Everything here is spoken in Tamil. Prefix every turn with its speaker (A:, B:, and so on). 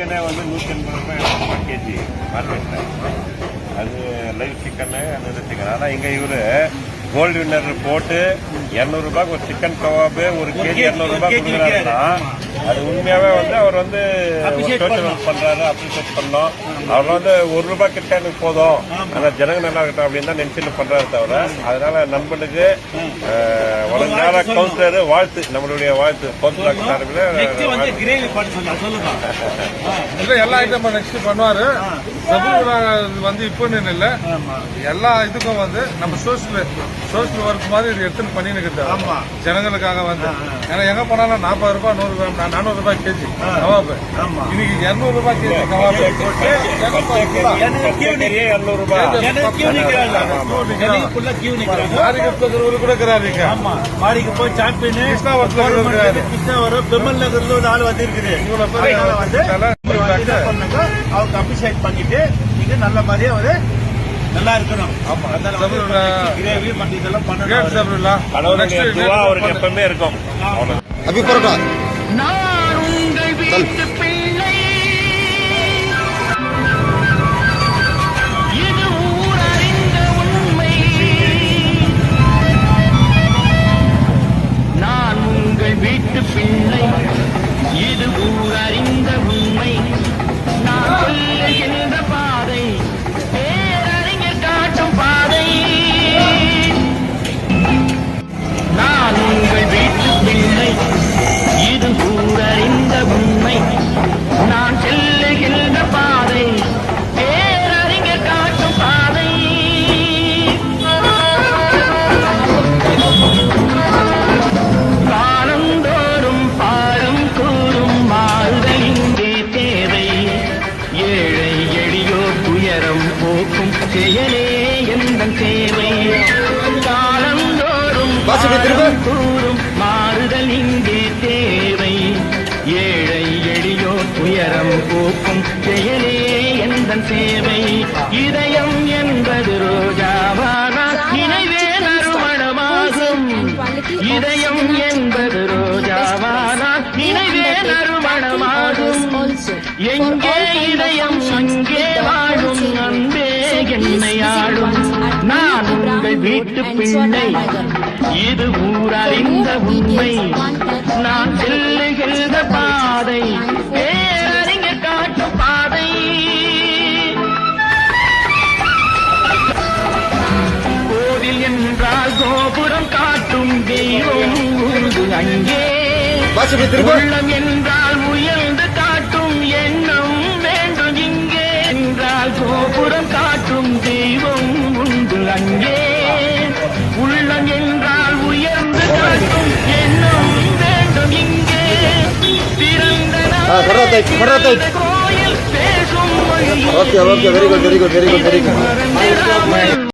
A: சிக்கனே வந்து 180 ரூபாய் கேஜி மார்க்கெட்டில். அது லைவ் சிக்கனு அந்த சிக்கன். ஆனால் இங்கே இவர் கோல்டு வின்னர் போட்டு 200 ரூபாய்க்கு ஒரு சிக்கன் கவாபு ஒரு கேஜி 200 ரூபாய் கொடுக்குறாருன்னா அது உண்மையாவே வந்து அவர் வந்து பண்றாரு, அப்ரிசியேட் பண்ணோம். அவர் வந்து 1 ரூபாய் கிட்ட எனக்கு போதும், ஆனா ஜனங்க நல்லா இருக்கட்டும் அப்படின்னு தான் நினைச்சுட்டு பண்றாரு தவிர. அதனால நண்பனுக்கு வளர்ந்தால கவுன்சிலர் வாழ்த்து, நம்மளுடைய வாழ்த்து கவுன்சிலர் சார்பில்
B: எல்லா ஐட்டமும் நெக்ஸ்ட் பண்ணுவாரு. வந்து இப்பன்னு இல்ல, எல்லா இதுக்கும் வந்து நம்ம சோசியல் ஒர்க் மாதிரி இது எடுத்துன்னு பண்ணிட்டு ஜனங்களுக்காக வந்து. ஏன்னா எங்க போனாலும் 40 ரூபாய் 100 ரூபாய் 400 ரூபாய் கேஜி கவாபு, இன்னைக்கு 200 ரூபாய் கேஜி கவாபு கூட இருக்கிறாரு.
C: மாடிக்கு போய் சாம்பியன் கிருஷ்ணாவரம் பெமல் நகர்ல ஒரு ஆள் வந்து இருக்குது. அவருக்கு அப்ரிசியேட் பண்ணிட்டு நீங்க நல்ல மாதிரியே ஒரு நல்லா இருக்கணும். கிரேவி மற்ற இதெல்லாம் பண்ணணும்.
A: அவருக்கு எப்பவுமே இருக்கும்.
D: வீட்டு பிள்ளை இது ஊரறிந்த உண்மை. நான் சொல்லுகின்ற பாதை பேரறிஞர் காட்டும் பாதை. நான் உங்கள் வீட்டு பிள்ளை இது ஊரறிந்த உண்மை. நான் செல்லுகின்ற பாதை பேரறிஞர் காட்டும் பாதை. போக்கும் செயலே எந்தன் சேவை. காலந்தோறும் கூறும் மாறுதல் இங்கே தேவை. ஏழை எளியோர் துயரம் போக்கும் செயலே எந்தன் சேவை. இதயம் என்பது ரோஜாவானா நினைவே நறுமணமாகும். இதயம் என்பது ரோஜாவானா நினைவே நறுமணமாகும். எங்கே இதயம் அங்கே வாழும் அன்பே என்னை ஆளும். நான் உங்கள் வீட்டு பிள்ளை இது ஊரறிந்த உண்மை. நான் செல்லுகின்ற பாதை பேரறிஞர் காட்டும் பாதை. கோவில் என்றால் கோபுரம் காட்டும் தெய்வம் உண்டு அங்கே. உள்ளம் என்றால் உயர்ந்து காட்டும் எண்ணம் வேண்டும் இங்கே. என்றால் கோபுரம் காட்டும் தெய்வம் உண்டு அங்கே. உள்ளம் என்றால் உயர்ந்து காட்டும் எண்ணம் வேண்டும் இங்கே. பிறந்த கோயில் பேசும் மொழி